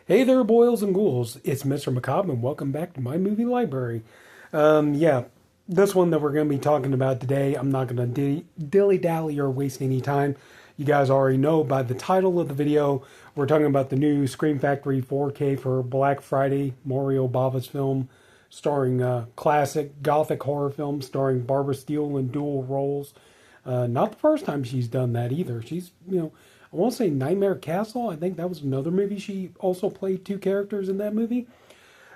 Hey there, boils and ghouls. It's Mr. Macabre, and welcome back to my movie library. Yeah, this one that we're going to be talking about today, I'm not going to dilly dally or waste any time. You guys already know by the title of the video, we're talking about the new Scream Factory 4K for Black Friday, Mario Bava's film, starring classic gothic horror film starring Barbara Steele in dual roles. Not the first time she's done that either. I won't say Nightmare Castle. I think that was another movie. She also played two characters in that movie.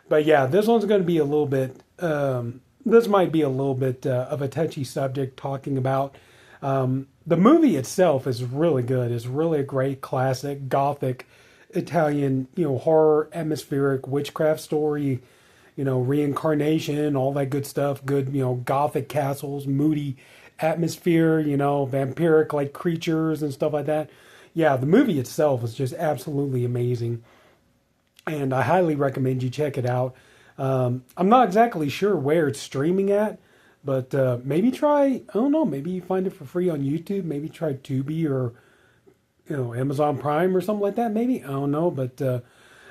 But yeah, this one's going to be a little bit. This might be a little bit of a touchy subject talking about. The movie itself is really good. It's really a great classic gothic Italian, horror atmospheric witchcraft story. Reincarnation, all that good stuff. Good, gothic castles, moody atmosphere. Vampiric like creatures and stuff like that. Yeah, the movie itself is just absolutely amazing, and I highly recommend you check it out. I'm not exactly sure where it's streaming at, but maybe try, I don't know, maybe you find it for free on YouTube. Maybe try Tubi or Amazon Prime or something like that. Maybe I don't know, but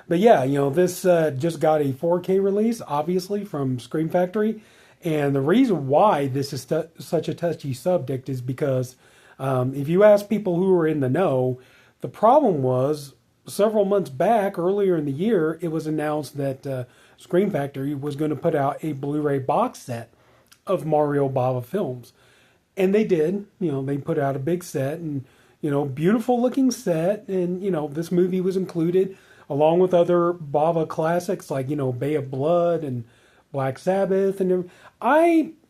yeah, this just got a 4K release, obviously from Scream Factory, and the reason why this is such a touchy subject is because if you ask people who are in the know, the problem was several months back, earlier in the year, it was announced that Scream Factory was going to put out a Blu-ray box set of Mario Bava films. And they did. They put out a big set and, beautiful looking set. And, this movie was included along with other Bava classics like, Bay of Blood and Black Sabbath. And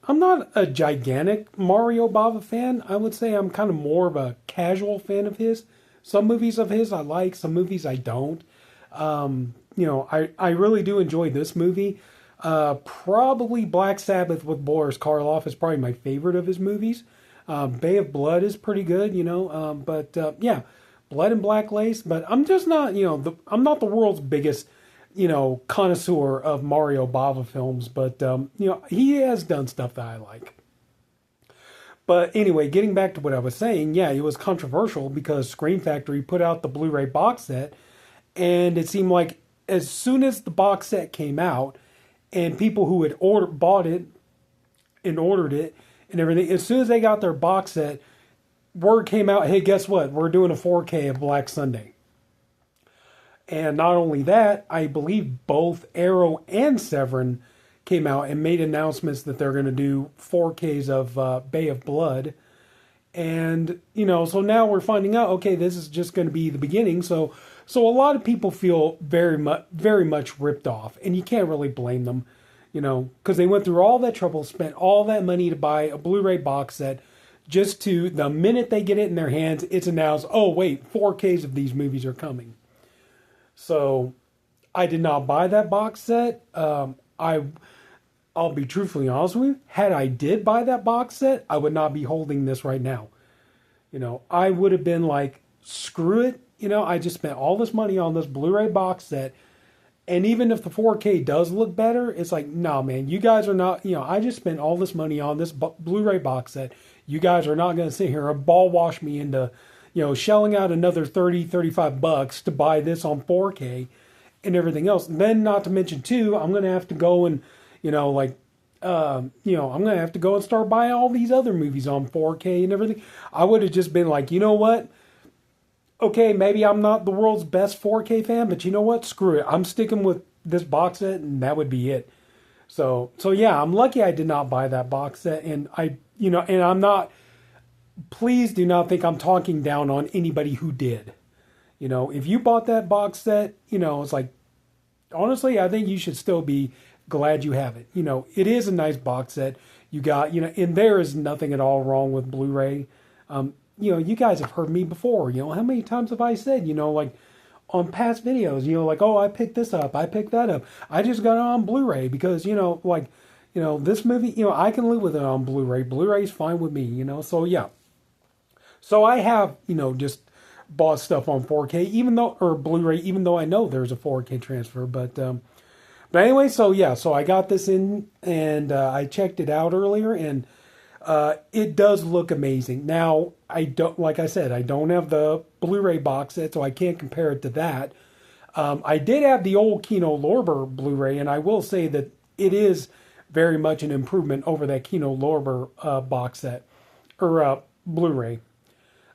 I'm not a gigantic Mario Bava fan. I would say I'm kind of more of a casual fan of his. Some movies of his I like, some movies I don't. I really do enjoy this movie. Probably Black Sabbath with Boris Karloff is probably my favorite of his movies. Bay of Blood is pretty good, but yeah, Blood and Black Lace. But I'm just not, I'm not the world's biggest connoisseur of Mario Bava films, but, he has done stuff that I like. But anyway, getting back to what I was saying, yeah, it was controversial because Scream Factory put out the Blu-ray box set, and it seemed like as soon as the box set came out, and people who had bought it and ordered it and everything, as soon as they got their box set, word came out, hey, guess what? We're doing a 4K of Black Sunday. And not only that, I believe both Arrow and Severin came out and made announcements that they're going to do 4Ks of Bay of Blood. And, so now we're finding out, okay, this is just going to be the beginning. So a lot of people feel very much ripped off. And you can't really blame them, because they went through all that trouble, spent all that money to buy a Blu-ray box set, just to, the minute they get it in their hands, it's announced, oh, wait, 4Ks of these movies are coming. So I did not buy that box set. I'll be truthfully honest with you. Had I did buy that box set, I would not be holding this right now. I would have been like, screw it. I just spent all this money on this Blu-ray box set. And even if the 4K does look better, it's like, no, man, you guys are not, I just spent all this money on this Blu-ray box set. You guys are not going to sit here and ball wash me into, shelling out another 30, 35 bucks to buy this on 4K and everything else. And then not to mention too, I'm going to have to go and, I'm going to have to go and start buying all these other movies on 4K and everything. I would have just been like, you know what? Okay, maybe I'm not the world's best 4K fan, but you know what? Screw it. I'm sticking with this box set and that would be it. So yeah, I'm lucky I did not buy that box set. And and I'm not, please do not think I'm talking down on anybody who did. If you bought that box set, it's like, honestly, I think you should still be glad you have it. It is a nice box set. You got, and there is nothing at all wrong with Blu-ray. You guys have heard me before. How many times have I said, like on past videos, like, oh, I picked this up, I picked that up. I just got it on Blu-ray because, this movie, I can live with it on Blu-ray. Blu-ray's fine with me, so yeah. So I have, just bought stuff on 4K, or Blu-ray, even though I know there's a 4K transfer, but anyway, so yeah, so I got this in and I checked it out earlier, and it does look amazing. Now, like I said, I don't have the Blu-ray box set, so I can't compare it to that. I did have the old Kino Lorber Blu-ray, and I will say that it is very much an improvement over that Kino Lorber box set or Blu-ray.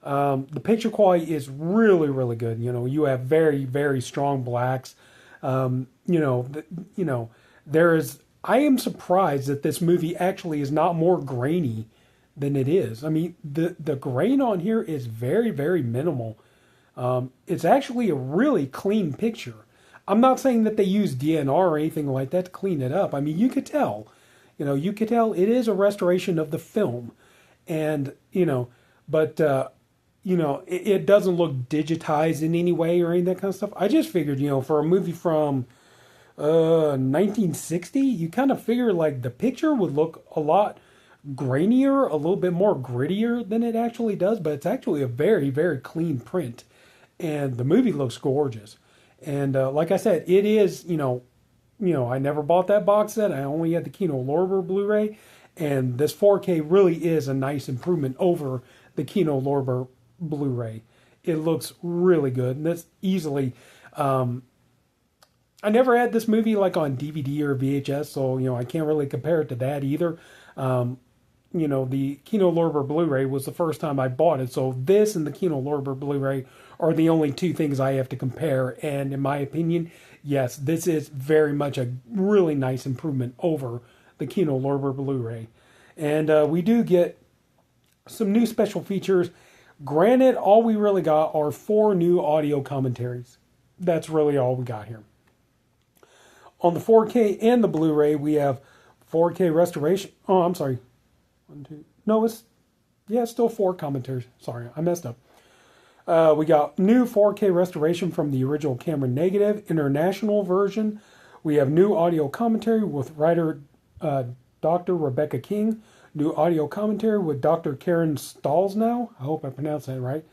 The picture quality is really, really good. You know, you have very, very strong blacks. There is. I am surprised that this movie actually is not more grainy than it is. I mean, the grain on here is very, very minimal. It's actually a really clean picture. I'm not saying that they use DNR or anything like that to clean it up. I mean, you could tell. You could tell it is a restoration of the film, and but it doesn't look digitized in any way or any of that kind of stuff. I just figured, for a movie from 1960, you kind of figure like the picture would look a lot grainier, a little bit more grittier than it actually does, but it's actually a very, very clean print, and the movie looks gorgeous. And like I said, it is, I never bought that box set. I only had the Kino Lorber Blu-ray, and this 4K really is a nice improvement over the Kino Lorber Blu-ray. It looks really good, and that's easily. I never had this movie like on DVD or VHS, so I can't really compare it to that either. The Kino Lorber Blu-ray was the first time I bought it, so this and the Kino Lorber Blu-ray are the only two things I have to compare. And in my opinion, yes, this is very much a really nice improvement over the Kino Lorber Blu-ray. And we do get some new special features. Granted, all we really got are 4 new audio commentaries. That's really all we got here. On the 4K and the Blu-ray, we have 4K restoration. Oh, I'm sorry. 1, 2. No, it's still 4 commentaries. Sorry, I messed up. We got new 4K restoration from the original camera negative, international version. We have new audio commentary with writer Dr. Rebecca King. New audio commentary with Dr. Karen Stalsnow. I hope I pronounced that right.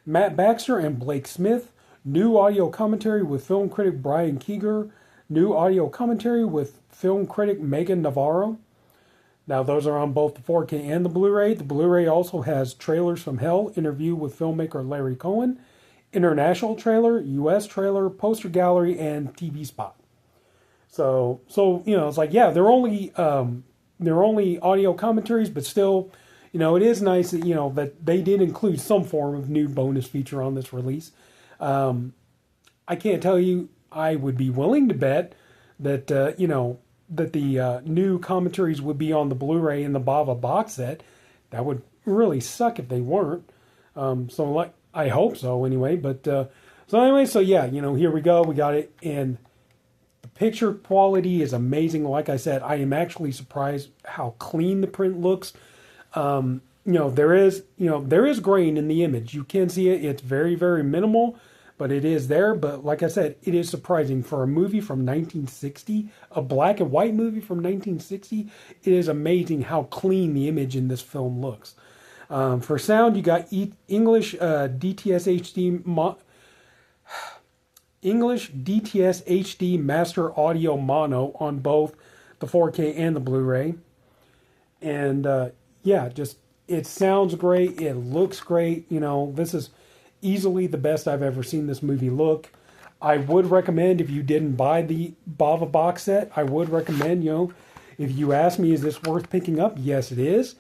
Matt Baxter and Blake Smith. New audio commentary with film critic Brian Keeger. New audio commentary with film critic Megan Navarro. Now, those are on both the 4K and the Blu-ray. The Blu-ray also has Trailers from Hell, interview with filmmaker Larry Cohen, international trailer, U.S. trailer, poster gallery, and TV spot. So it's like, yeah, they're only audio commentaries, but still, it is nice that that they did include some form of new bonus feature on this release. I can't tell you. I would be willing to bet that that the new commentaries would be on the Blu-ray and the Bava box set. That would really suck if they weren't. I hope so anyway. But here we go. We got it, and the picture quality is amazing. Like I said, I am actually surprised how clean the print looks. There is grain in the image. You can see it. It's very, very minimal. But it is there. But like I said, it is surprising for a movie from 1960, a black and white movie from 1960. It is amazing how clean the image in this film looks. For sound, you got English DTS HD Master Audio Mono on both the 4K and the Blu-ray. And it sounds great. It looks great. This is easily the best I've ever seen this movie look. I would recommend, if you didn't buy the Bava box set, I would recommend, if you ask me, is this worth picking up? Yes, it is.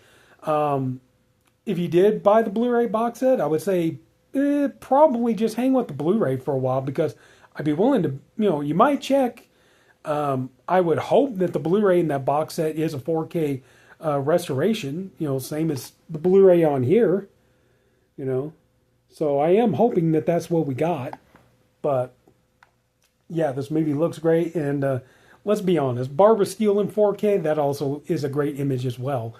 If you did buy the Blu-ray box set, I would say probably just hang with the Blu-ray for a while, because I'd be willing to, you might check. I would hope that the Blu-ray in that box set is a 4K restoration, same as the Blu-ray on here, So I am hoping that that's what we got. But yeah, this movie looks great. And let's be honest, Barbara Steele in 4K, that also is a great image as well.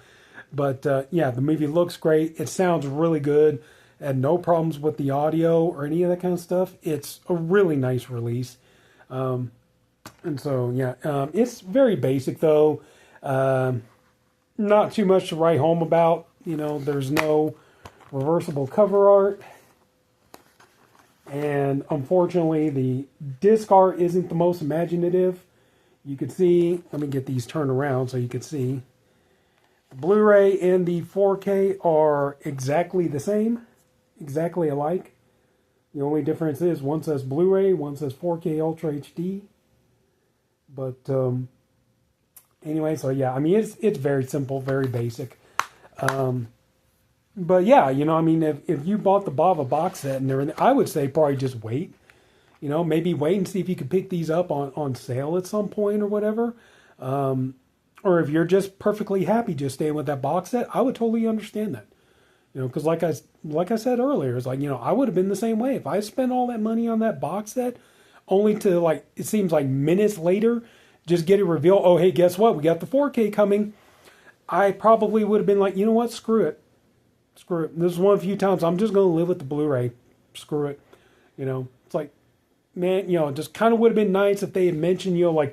But the movie looks great. It sounds really good. And no problems with the audio or any of that kind of stuff. It's a really nice release. It's very basic though. Not too much to write home about. There's no reversible cover art. And unfortunately, the disc art isn't the most imaginative. You can see, let me get these turned around so you can see. The Blu-ray and the 4K are exactly the same, exactly alike. The only difference is one says Blu-ray, one says 4K Ultra HD. But anyway, so yeah, I mean it's very simple, very basic. But yeah, I mean if you bought the Bava box set and everything, I would say probably just wait. Maybe wait and see if you could pick these up on sale at some point or whatever. Or if you're just perfectly happy just staying with that box set, I would totally understand that. Because like I said earlier, it's like, I would have been the same way. If I spent all that money on that box set, only to, like, it seems like minutes later, just get a reveal, oh, hey, guess what? We got the 4K coming. I probably would have been like, you know what? Screw it. Screw it. This is one of the few times I'm just going to live with the Blu-ray. Screw it. It's like, man, just kind of would have been nice if they had mentioned, would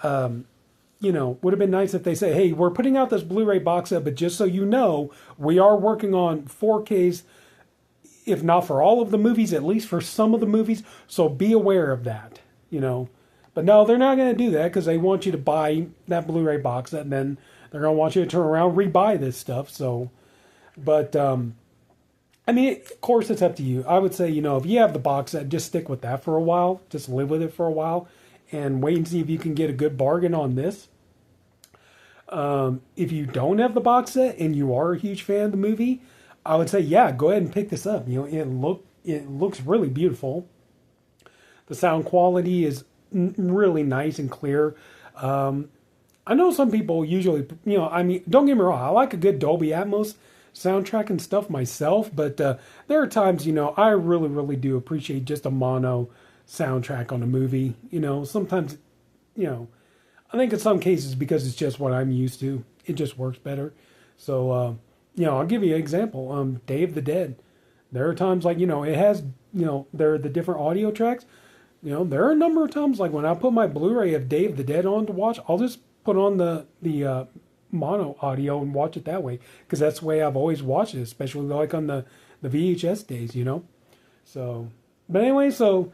have been nice if they say, hey, we're putting out this Blu-ray box set, but just so you know, we are working on 4Ks, if not for all of the movies, at least for some of the movies, so be aware of that, But no, they're not going to do that because they want you to buy that Blu-ray box set, and then they're going to want you to turn around and rebuy this stuff, so... But, I mean, of course, it's up to you. I would say, if you have the box set, just stick with that for a while. Just live with it for a while and wait and see if you can get a good bargain on this. If you don't have the box set and you are a huge fan of the movie, I would say, yeah, go ahead and pick this up. It looks really beautiful. The sound quality is really nice and clear. I know some people usually, I mean, don't get me wrong, I like a good Dolby Atmos soundtrack and stuff myself, but there are times, I really, really do appreciate just a mono soundtrack on a movie. Sometimes, I think in some cases because it's just what I'm used to, it just works better. So, I'll give you an example. Day of the Dead. There are times like, it has, there are the different audio tracks. There are a number of times like when I put my Blu-ray of Day of the Dead on to watch, I'll just put on the mono audio and watch it that way because that's the way I've always watched it, especially like on the VHS days, So, but anyway, so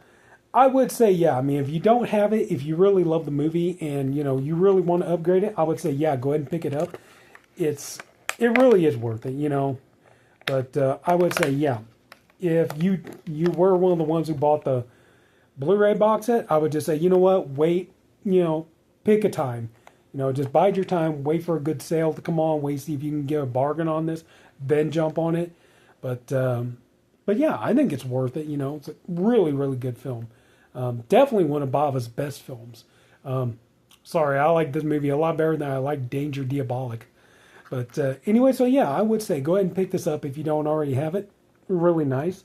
I would say, yeah, I mean, if you don't have it, if you really love the movie and, you really want to upgrade it, I would say, yeah, go ahead and pick it up. It really is worth it, But I would say, yeah, if you were one of the ones who bought the Blu-ray box set, I would just say, you know what, wait, pick a time. Just bide your time, wait for a good sale to come on, wait, see if you can get a bargain on this, then jump on it. But yeah, I think it's worth it. It's a really, really good film. Definitely one of Bava's best films. Sorry, I like this movie a lot better than I like Danger Diabolik. But anyway, so yeah, I would say go ahead and pick this up if you don't already have it. Really nice.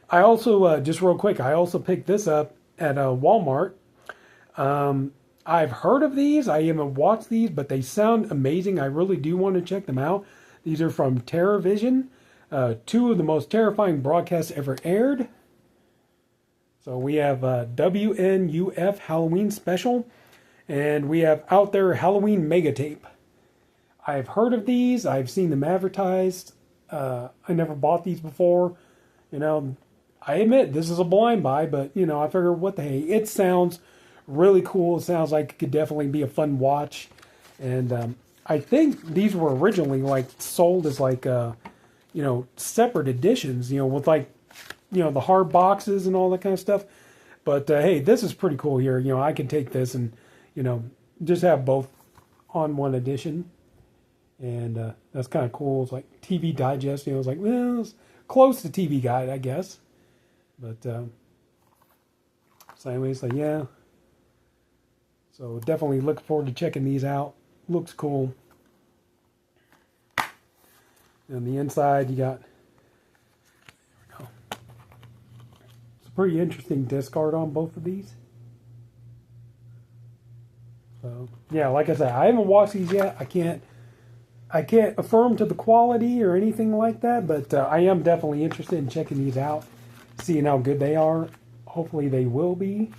I also, just real quick, I also picked this up at Walmart. I've heard of these. I haven't watched these, but they sound amazing. I really do want to check them out. These are from TerraVision. Two of the most terrifying broadcasts ever aired. So we have WNUF Halloween Special. And we have Out There Halloween Mega Tape. I've heard of these. I've seen them advertised. I never bought these before. I admit this is a blind buy, but, I figure what the hey. It sounds really cool. It sounds like it could definitely be a fun watch. And I think these were originally like sold as like, separate editions, with like, the hard boxes and all that kind of stuff. But hey, this is pretty cool here. I can take this and, just have both on one edition. And that's kind of cool. It's like TV Digest, it's like, well, it's close to TV Guide, I guess. But, so anyways, so yeah. So definitely look forward to checking these out. Looks cool. And the inside, you got, there we go. It's a pretty interesting disc art on both of these. So yeah, like I said, I haven't watched these yet. I can't affirm to the quality or anything like that, but I am definitely interested in checking these out, seeing how good they are. Hopefully they will be.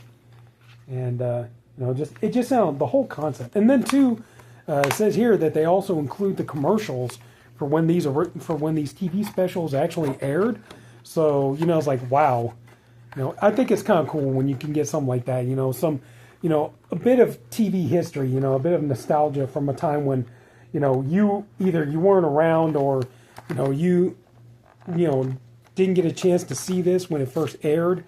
And it just sounds the whole concept. And then too, it says here that they also include the commercials for when these TV specials actually aired. So it's like, wow. I think it's kind of cool when you can get something like that. A bit of TV history. A bit of nostalgia from a time when you weren't around or you didn't get a chance to see this when it first aired,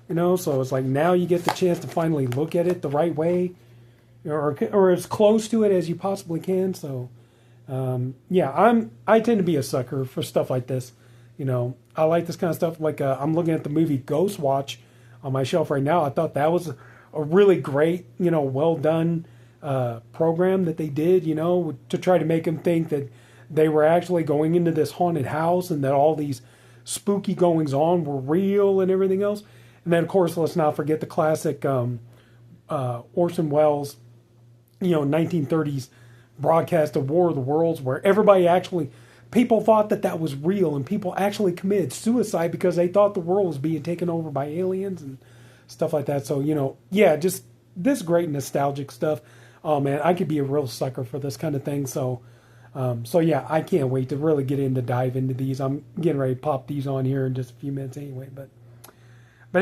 you know. So it's like now you get the chance to finally look at it the right way, or as close to it as you possibly can. So yeah, I tend to be a sucker for stuff like this. You know, I like this kind of stuff. Like I'm looking at the movie Ghost Watch on my shelf right now. I thought that was a really great, you know, well done program that they did, you know, to try to make them think that they were actually going into this haunted house and that all these spooky goings on were real and everything else. And then, of course, let's not forget the classic Orson Welles, you know, 1930s broadcast of War of the Worlds, where people thought that that was real, and people actually committed suicide because they thought the world was being taken over by aliens and stuff like that. So, you know, yeah, just this great nostalgic stuff. Oh man, I could be a real sucker for this kind of thing. So, so yeah, I can't wait to really dive into these. I'm getting ready to pop these on here in just a few minutes anyway. But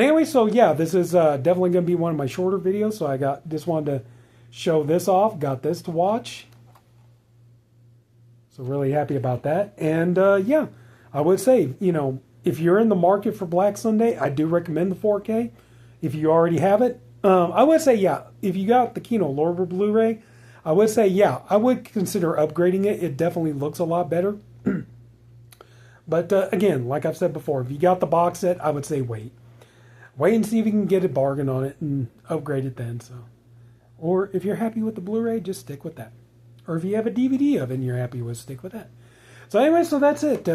anyway, so yeah, this is definitely going to be one of my shorter videos. So I just wanted to show this off. Got this to watch. So really happy about that. And yeah, I would say, you know, if you're in the market for Black Sunday, I do recommend the 4K. If you already have it, I would say, yeah, if you got the Kino Lorber Blu-ray, I would say, yeah, I would consider upgrading it. It definitely looks a lot better. But again, like I've said before, if you got the box set, I would say wait. Wait and see if you can get a bargain on it and upgrade it then. So, or if you're happy with the Blu-ray, just stick with that. Or if you have a DVD of it and you're happy with it, stick with that. So anyway, so that's it.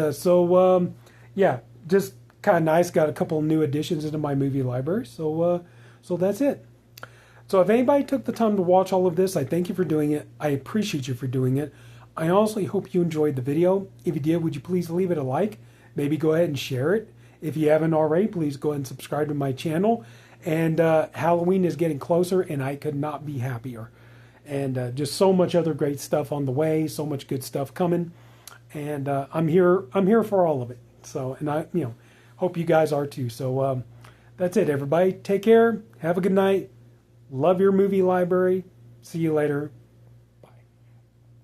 Yeah, just kind of nice. Got a couple of new additions into my movie library. So that's it. So if anybody took the time to watch all of this, I thank you for doing it. I appreciate you for doing it. I honestly hope you enjoyed the video. If you did, would you please leave it a like? Maybe go ahead and share it. If you haven't already, please go ahead and subscribe to my channel. And Halloween is getting closer, and I could not be happier. And just so much other great stuff on the way, so much good stuff coming. And I'm here for all of it. So, and I, you know, hope you guys are too. So that's it, everybody. Take care. Have a good night. Love your movie library. See you later.